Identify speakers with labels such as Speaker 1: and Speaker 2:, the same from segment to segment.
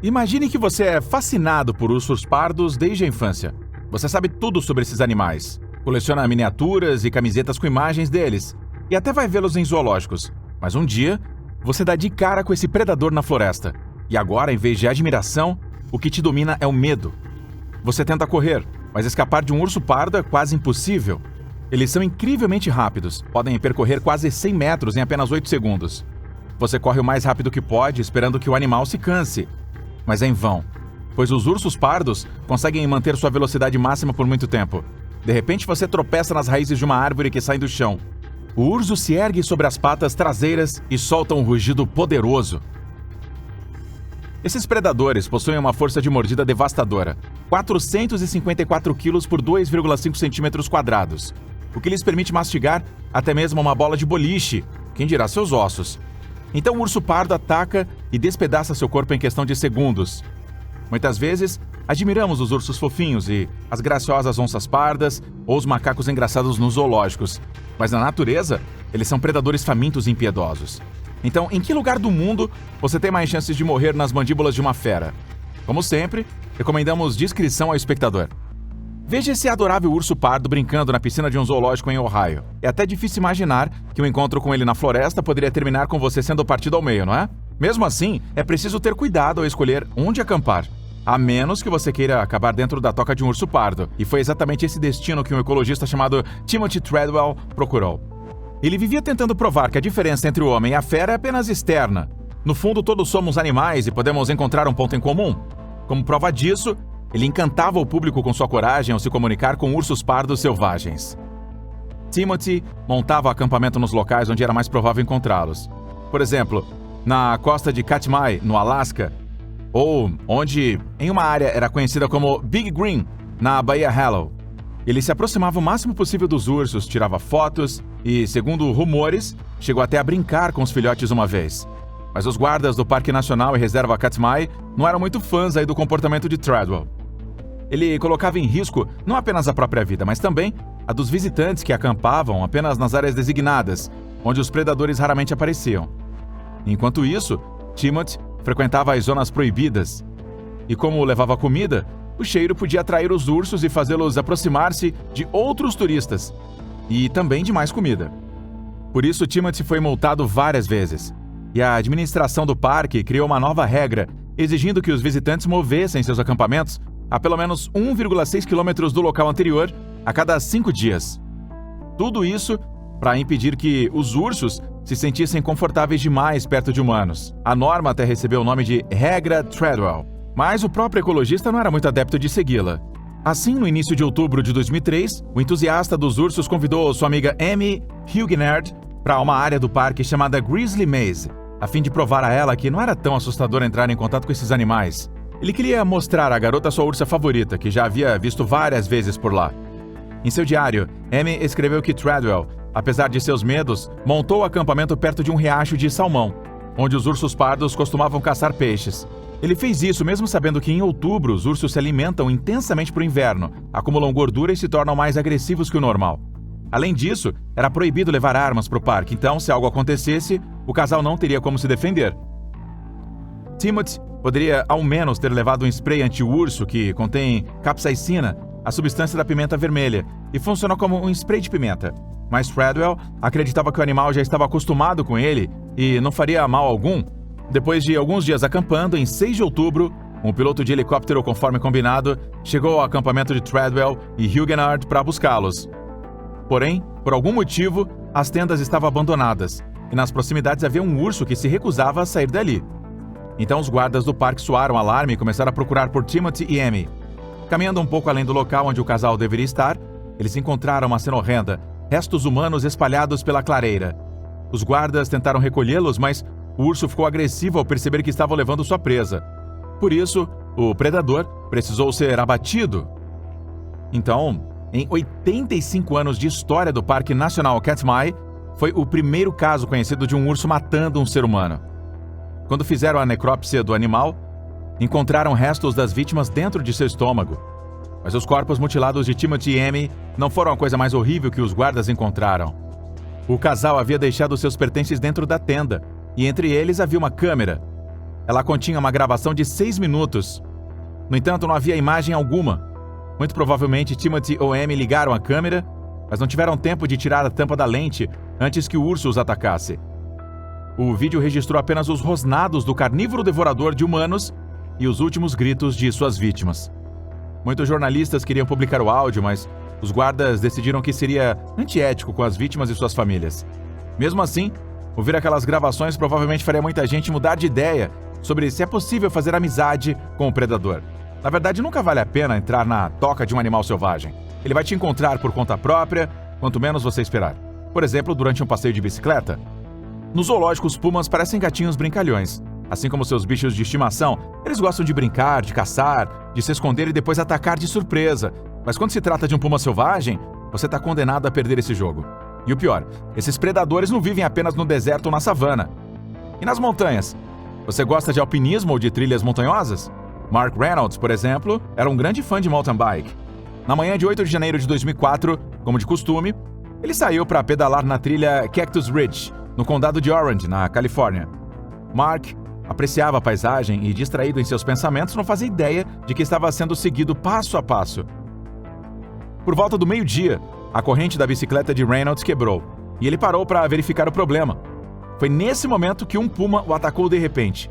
Speaker 1: Imagine que você é fascinado por ursos pardos desde a infância. Você sabe tudo sobre esses animais. Coleciona miniaturas e camisetas com imagens deles. E até vai vê-los em zoológicos. Mas um dia, você dá de cara com esse predador na floresta. E agora, em vez de admiração, o que te domina é o medo. Você tenta correr, mas escapar de um urso pardo é quase impossível. Eles são incrivelmente rápidos. Podem percorrer quase 100 metros em apenas 8 segundos. Você corre o mais rápido que pode, esperando que o animal se canse. Mas é em vão, pois os ursos pardos conseguem manter sua velocidade máxima por muito tempo. De repente, você tropeça nas raízes de uma árvore que sai do chão. O urso se ergue sobre as patas traseiras e solta um rugido poderoso. Esses predadores possuem uma força de mordida devastadora, 454 quilos por 2,5 centímetros quadrados, o que lhes permite mastigar até mesmo uma bola de boliche, quem dirá seus ossos. Então o urso pardo ataca e despedaça seu corpo em questão de segundos. Muitas vezes, admiramos os ursos fofinhos e as graciosas onças pardas ou os macacos engraçados nos zoológicos, mas na natureza, eles são predadores famintos e impiedosos. Então, em que lugar do mundo você tem mais chances de morrer nas mandíbulas de uma fera? Como sempre, recomendamos discrição ao espectador. Veja esse adorável urso pardo brincando na piscina de um zoológico em Ohio. É até difícil imaginar que um encontro com ele na floresta poderia terminar com você sendo partido ao meio, não é? Mesmo assim, é preciso ter cuidado ao escolher onde acampar. A menos que você queira acabar dentro da toca de um urso pardo. E foi exatamente esse destino que um ecologista chamado Timothy Treadwell procurou. Ele vivia tentando provar que a diferença entre o homem e a fera é apenas externa. No fundo, todos somos animais e podemos encontrar um ponto em comum. Como prova disso, ele encantava o público com sua coragem ao se comunicar com ursos pardos selvagens. Timothy montava acampamento nos locais onde era mais provável encontrá-los. Por exemplo, na costa de Katmai, no Alasca, ou onde, em uma área era conhecida como Big Green, na Baía Hallow. Ele se aproximava o máximo possível dos ursos, tirava fotos e, segundo rumores, chegou até a brincar com os filhotes uma vez. Mas os guardas do Parque Nacional e Reserva Katmai não eram muito fãs aí do comportamento de Treadwell. Ele colocava em risco não apenas a própria vida, mas também a dos visitantes que acampavam apenas nas áreas designadas, onde os predadores raramente apareciam. Enquanto isso, Timothy frequentava as zonas proibidas. E como levava comida, o cheiro podia atrair os ursos e fazê-los aproximar-se de outros turistas. E também de mais comida. Por isso, Timothy foi multado várias vezes. E a administração do parque criou uma nova regra, exigindo que os visitantes movessem seus acampamentos a pelo menos 1,6 quilômetros do local anterior a cada 5 dias. Tudo isso para impedir que os ursos se sentissem confortáveis demais perto de humanos. A norma até recebeu o nome de Regra Treadwell, mas o próprio ecologista não era muito adepto de segui-la. Assim, no início de outubro de 2003, o entusiasta dos ursos convidou sua amiga Amy Huguenard para uma área do parque chamada Grizzly Maze, a fim de provar a ela que não era tão assustador entrar em contato com esses animais. Ele queria mostrar à garota sua ursa favorita, que já havia visto várias vezes por lá. Em seu diário, Amy escreveu que Treadwell, apesar de seus medos, montou o acampamento perto de um riacho de salmão, onde os ursos pardos costumavam caçar peixes. Ele fez isso mesmo sabendo que em outubro os ursos se alimentam intensamente para o inverno, acumulam gordura e se tornam mais agressivos que o normal. Além disso, era proibido levar armas para o parque, então se algo acontecesse, o casal não teria como se defender. Timothy poderia ao menos ter levado um spray anti-urso que contém capsaicina, a substância da pimenta vermelha, e funciona como um spray de pimenta. Mas Treadwell acreditava que o animal já estava acostumado com ele e não faria mal algum. Depois de alguns dias acampando, em 6 de outubro, um piloto de helicóptero, conforme combinado, chegou ao acampamento de Treadwell e Huguenard para buscá-los. Porém, por algum motivo, as tendas estavam abandonadas e nas proximidades havia um urso que se recusava a sair dali. Então os guardas do parque soaram alarme e começaram a procurar por Timothy e Amy. Caminhando um pouco além do local onde o casal deveria estar, eles encontraram uma cena horrenda, restos humanos espalhados pela clareira. Os guardas tentaram recolhê-los, mas o urso ficou agressivo ao perceber que estavam levando sua presa. Por isso, o predador precisou ser abatido. Então, em 85 anos de história do Parque Nacional Katmai, foi o primeiro caso conhecido de um urso matando um ser humano. Quando fizeram a necrópsia do animal, encontraram restos das vítimas dentro de seu estômago. Mas os corpos mutilados de Timothy e Amy não foram a coisa mais horrível que os guardas encontraram. O casal havia deixado seus pertences dentro da tenda, e entre eles havia uma câmera. Ela continha uma gravação de 6 minutos. No entanto, não havia imagem alguma. Muito provavelmente, Timothy ou Amy ligaram a câmera, mas não tiveram tempo de tirar a tampa da lente antes que o urso os atacasse. O vídeo registrou apenas os rosnados do carnívoro devorador de humanos e os últimos gritos de suas vítimas. Muitos jornalistas queriam publicar o áudio, mas os guardas decidiram que seria antiético com as vítimas e suas famílias. Mesmo assim, ouvir aquelas gravações provavelmente faria muita gente mudar de ideia sobre se é possível fazer amizade com o predador. Na verdade, nunca vale a pena entrar na toca de um animal selvagem. Ele vai te encontrar por conta própria, quanto menos você esperar. Por exemplo, durante um passeio de bicicleta. Nos zoológicos, pumas parecem gatinhos brincalhões. Assim como seus bichos de estimação, eles gostam de brincar, de caçar, de se esconder e depois atacar de surpresa. Mas quando se trata de um puma selvagem, você está condenado a perder esse jogo. E o pior, esses predadores não vivem apenas no deserto ou na savana. E nas montanhas? Você gosta de alpinismo ou de trilhas montanhosas? Mark Reynolds, por exemplo, era um grande fã de mountain bike. Na manhã de 8 de janeiro de 2004, como de costume, ele saiu para pedalar na trilha Cactus Ridge, no condado de Orange, na Califórnia. Mark apreciava a paisagem e, distraído em seus pensamentos, não fazia ideia de que estava sendo seguido passo a passo. Por volta do meio-dia, a corrente da bicicleta de Reynolds quebrou e ele parou para verificar o problema. Foi nesse momento que um puma o atacou de repente.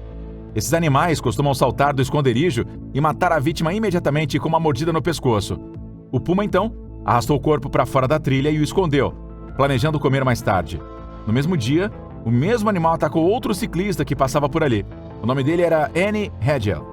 Speaker 1: Esses animais costumam saltar do esconderijo e matar a vítima imediatamente com uma mordida no pescoço. O puma, então, arrastou o corpo para fora da trilha e o escondeu, planejando comer mais tarde. No mesmo dia, o mesmo animal atacou outro ciclista que passava por ali. O nome dele era Annie Hegel.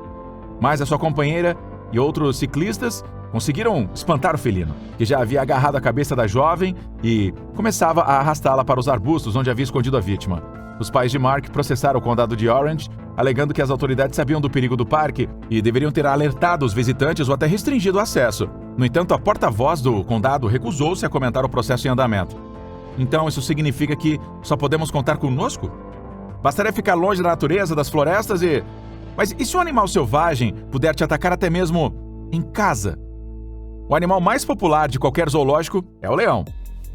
Speaker 1: Mas a sua companheira e outros ciclistas conseguiram espantar o felino, que já havia agarrado a cabeça da jovem e começava a arrastá-la para os arbustos onde havia escondido a vítima. Os pais de Mark processaram o condado de Orange, alegando que as autoridades sabiam do perigo do parque e deveriam ter alertado os visitantes ou até restringido o acesso. No entanto, a porta-voz do condado recusou-se a comentar o processo em andamento. Então, isso significa que só podemos contar conosco? Bastaria ficar longe da natureza, das florestas e... Mas e se um animal selvagem puder te atacar até mesmo em casa? O animal mais popular de qualquer zoológico é o leão.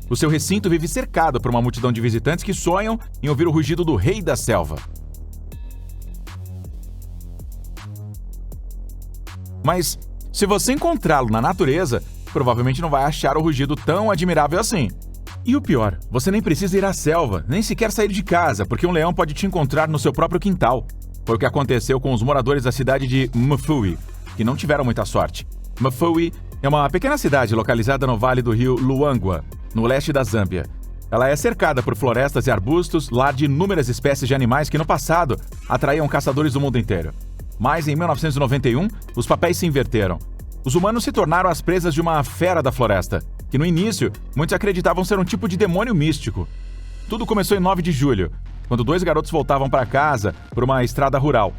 Speaker 1: O seu recinto vive cercado por uma multidão de visitantes que sonham em ouvir o rugido do rei da selva. Mas, se você encontrá-lo na natureza, provavelmente não vai achar o rugido tão admirável assim. E o pior, você nem precisa ir à selva, nem sequer sair de casa, porque um leão pode te encontrar no seu próprio quintal. Foi o que aconteceu com os moradores da cidade de Mufulira, que não tiveram muita sorte. Mufulira é uma pequena cidade localizada no vale do rio Luangwa, no leste da Zâmbia. Ela é cercada por florestas e arbustos, lar de inúmeras espécies de animais que no passado atraíam caçadores do mundo inteiro. Mas em 1991, os papéis se inverteram. Os humanos se tornaram as presas de uma fera da floresta, que no início muitos acreditavam ser um tipo de demônio místico. Tudo começou em 9 de julho, quando 2 garotos voltavam para casa por uma estrada rural,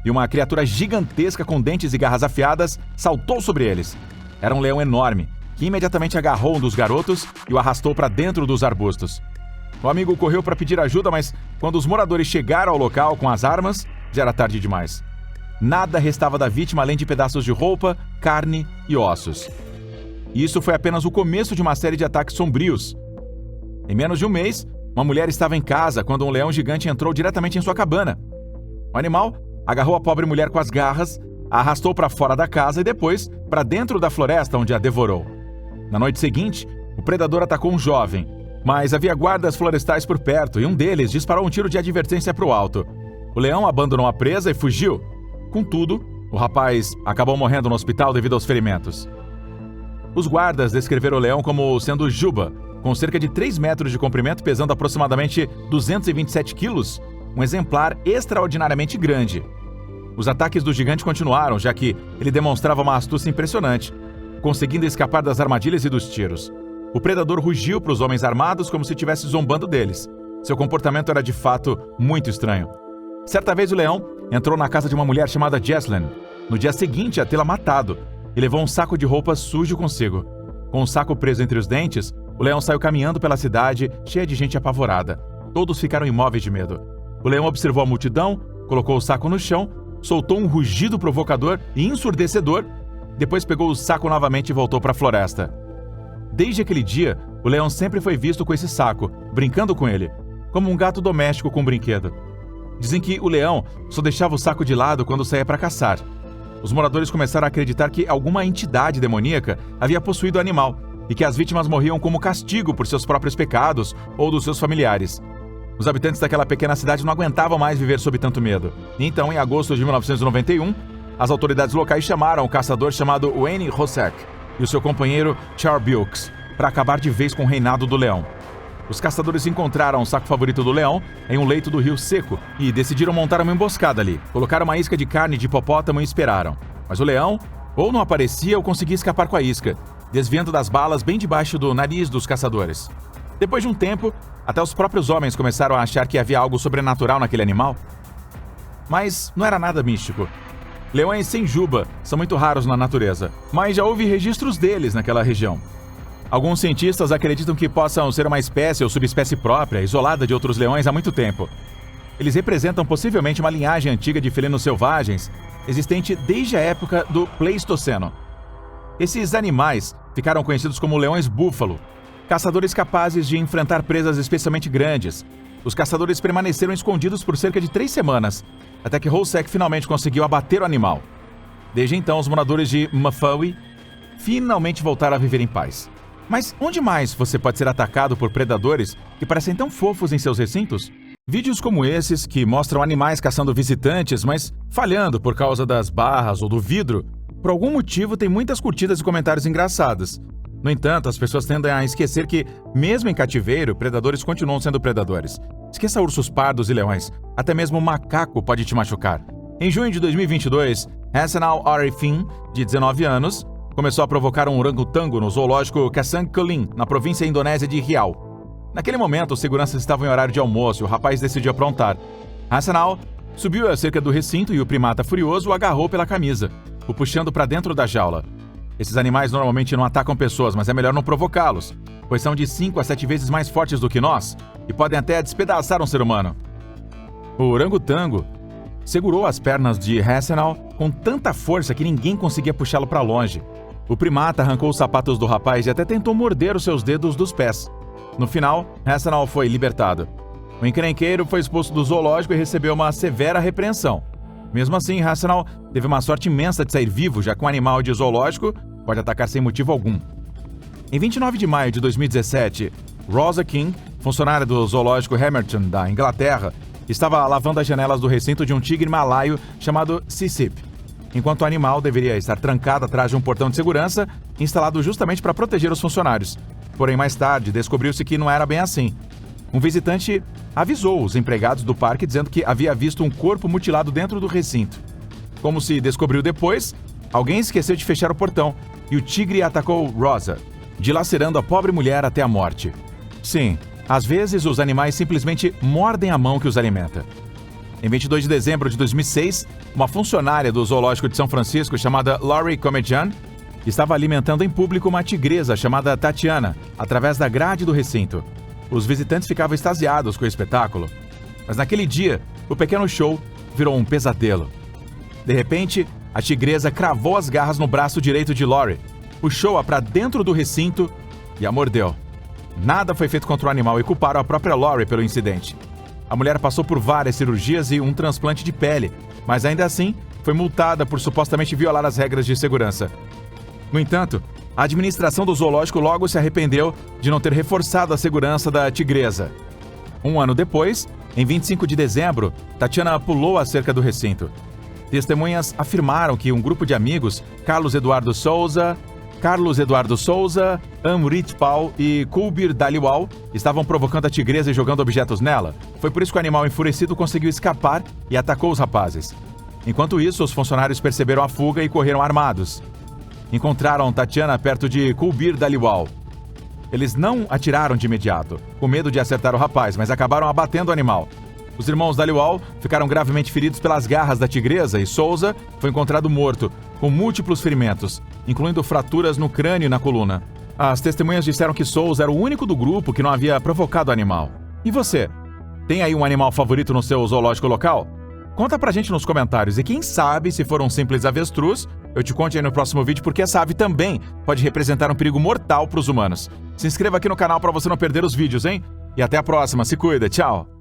Speaker 1: e uma criatura gigantesca com dentes e garras afiadas saltou sobre eles. Era um leão enorme, que imediatamente agarrou um dos garotos e o arrastou para dentro dos arbustos. O amigo correu para pedir ajuda, mas quando os moradores chegaram ao local com as armas, já era tarde demais. Nada restava da vítima além de pedaços de roupa, carne e ossos. E isso foi apenas o começo de uma série de ataques sombrios. Em menos de um mês, uma mulher estava em casa quando um leão gigante entrou diretamente em sua cabana. O animal agarrou a pobre mulher com as garras, a arrastou para fora da casa e depois para dentro da floresta, onde a devorou. Na noite seguinte, o predador atacou um jovem, mas havia guardas florestais por perto e um deles disparou um tiro de advertência para o alto. O leão abandonou a presa e fugiu. Contudo, o rapaz acabou morrendo no hospital devido aos ferimentos. Os guardas descreveram o leão como sendo Juba, com cerca de 3 metros de comprimento, pesando aproximadamente 227 quilos, um exemplar extraordinariamente grande. Os ataques do gigante continuaram, já que ele demonstrava uma astúcia impressionante, conseguindo escapar das armadilhas e dos tiros. O predador rugiu para os homens armados como se estivesse zombando deles. Seu comportamento era de fato muito estranho. Certa vez o leão entrou na casa de uma mulher chamada Jesslyn, no dia seguinte a tê-la matado, e levou um saco de roupas sujo consigo. Com o saco preso entre os dentes, o leão saiu caminhando pela cidade, cheia de gente apavorada. Todos ficaram imóveis de medo. O leão observou a multidão, colocou o saco no chão, soltou um rugido provocador e ensurdecedor, depois pegou o saco novamente e voltou para a floresta. Desde aquele dia, o leão sempre foi visto com esse saco, brincando com ele, como um gato doméstico com um brinquedo. Dizem que o leão só deixava o saco de lado quando saía para caçar. Os moradores começaram a acreditar que alguma entidade demoníaca havia possuído o animal e que as vítimas morriam como castigo por seus próprios pecados ou dos seus familiares. Os habitantes daquela pequena cidade não aguentavam mais viver sob tanto medo. E então, em agosto de 1991, as autoridades locais chamaram o caçador chamado Wayne Hossack e o seu companheiro Charles Bilks para acabar de vez com o reinado do leão. Os caçadores encontraram o saco favorito do leão em um leito do rio seco e decidiram montar uma emboscada ali. Colocaram uma isca de carne de hipopótamo e esperaram. Mas o leão ou não aparecia ou conseguia escapar com a isca, desviando das balas bem debaixo do nariz dos caçadores. Depois de um tempo, até os próprios homens começaram a achar que havia algo sobrenatural naquele animal. Mas não era nada místico. Leões sem juba são muito raros na natureza, mas já houve registros deles naquela região. Alguns cientistas acreditam que possam ser uma espécie ou subespécie própria, isolada de outros leões há muito tempo. Eles representam possivelmente uma linhagem antiga de felinos selvagens, existente desde a época do Pleistoceno. Esses animais ficaram conhecidos como leões-búfalo, caçadores capazes de enfrentar presas especialmente grandes. Os caçadores permaneceram escondidos por cerca de 3 semanas, até que Hossack finalmente conseguiu abater o animal. Desde então, os moradores de Mafawi finalmente voltaram a viver em paz. Mas onde mais você pode ser atacado por predadores que parecem tão fofos em seus recintos? Vídeos como esses, que mostram animais caçando visitantes, mas falhando por causa das barras ou do vidro, por algum motivo tem muitas curtidas e comentários engraçados. No entanto, as pessoas tendem a esquecer que, mesmo em cativeiro, predadores continuam sendo predadores. Esqueça ursos pardos e leões. Até mesmo um macaco pode te machucar. Em junho de 2022, Hassanal Arifin, de 19 anos, começou a provocar um orangotango no zoológico Kasang Kulin, na província indonésia de Riau. Naquele momento, os seguranças estavam em horário de almoço e o rapaz decidiu aprontar. Hassanal subiu a cerca do recinto e o primata furioso o agarrou pela camisa, o puxando para dentro da jaula. Esses animais normalmente não atacam pessoas, mas é melhor não provocá-los, pois são de 5 a 7 vezes mais fortes do que nós e podem até despedaçar um ser humano. O orangotango segurou as pernas de Hassanal com tanta força que ninguém conseguia puxá-lo para longe. O primata arrancou os sapatos do rapaz e até tentou morder os seus dedos dos pés. No final, Hassanal foi libertado. O encrenqueiro foi expulso do zoológico e recebeu uma severa repreensão. Mesmo assim, Hassanal teve uma sorte imensa de sair vivo, já que um animal de zoológico pode atacar sem motivo algum. Em 29 de maio de 2017, Rosa King, funcionária do zoológico Hamerton, da Inglaterra, estava lavando as janelas do recinto de um tigre malaio chamado Sisip, enquanto o animal deveria estar trancado atrás de um portão de segurança instalado justamente para proteger os funcionários. Porém, mais tarde, descobriu-se que não era bem assim. Um visitante avisou os empregados do parque dizendo que havia visto um corpo mutilado dentro do recinto. Como se descobriu depois, alguém esqueceu de fechar o portão e o tigre atacou Rosa, dilacerando a pobre mulher até a morte. Sim, às vezes os animais simplesmente mordem a mão que os alimenta. Em 22 de dezembro de 2006, uma funcionária do zoológico de São Francisco chamada Laurie Comedian estava alimentando em público uma tigresa chamada Tatiana, através da grade do recinto. Os visitantes ficavam extasiados com o espetáculo. Mas naquele dia, o pequeno show virou um pesadelo. De repente, a tigresa cravou as garras no braço direito de Laurie, puxou-a para dentro do recinto e a mordeu. Nada foi feito contra o animal e culparam a própria Laurie pelo incidente. A mulher passou por várias cirurgias e um transplante de pele, mas ainda assim foi multada por supostamente violar as regras de segurança. No entanto, a administração do zoológico logo se arrependeu de não ter reforçado a segurança da tigresa. Um ano depois, em 25 de dezembro, Tatiana pulou a cerca do recinto. Testemunhas afirmaram que um grupo de amigos, Carlos Eduardo Souza, Amrit Pal e Kulbir Daliwal, estavam provocando a tigresa e jogando objetos nela. Foi por isso que o animal enfurecido conseguiu escapar e atacou os rapazes. Enquanto isso, os funcionários perceberam a fuga e correram armados. Encontraram Tatiana perto de Kulbir Daliwal. Eles não atiraram de imediato, com medo de acertar o rapaz, mas acabaram abatendo o animal. Os irmãos Daliwal ficaram gravemente feridos pelas garras da tigresa e Souza foi encontrado morto, com múltiplos ferimentos, incluindo fraturas no crânio e na coluna. As testemunhas disseram que Souza era o único do grupo que não havia provocado o animal. E você? Tem aí um animal favorito no seu zoológico local? Conta pra gente nos comentários e quem sabe, se for um simples avestruz, eu te conte aí no próximo vídeo, porque essa ave também pode representar um perigo mortal para os humanos. Se inscreva aqui no canal para você não perder os vídeos, hein? E até a próxima, se cuida, tchau!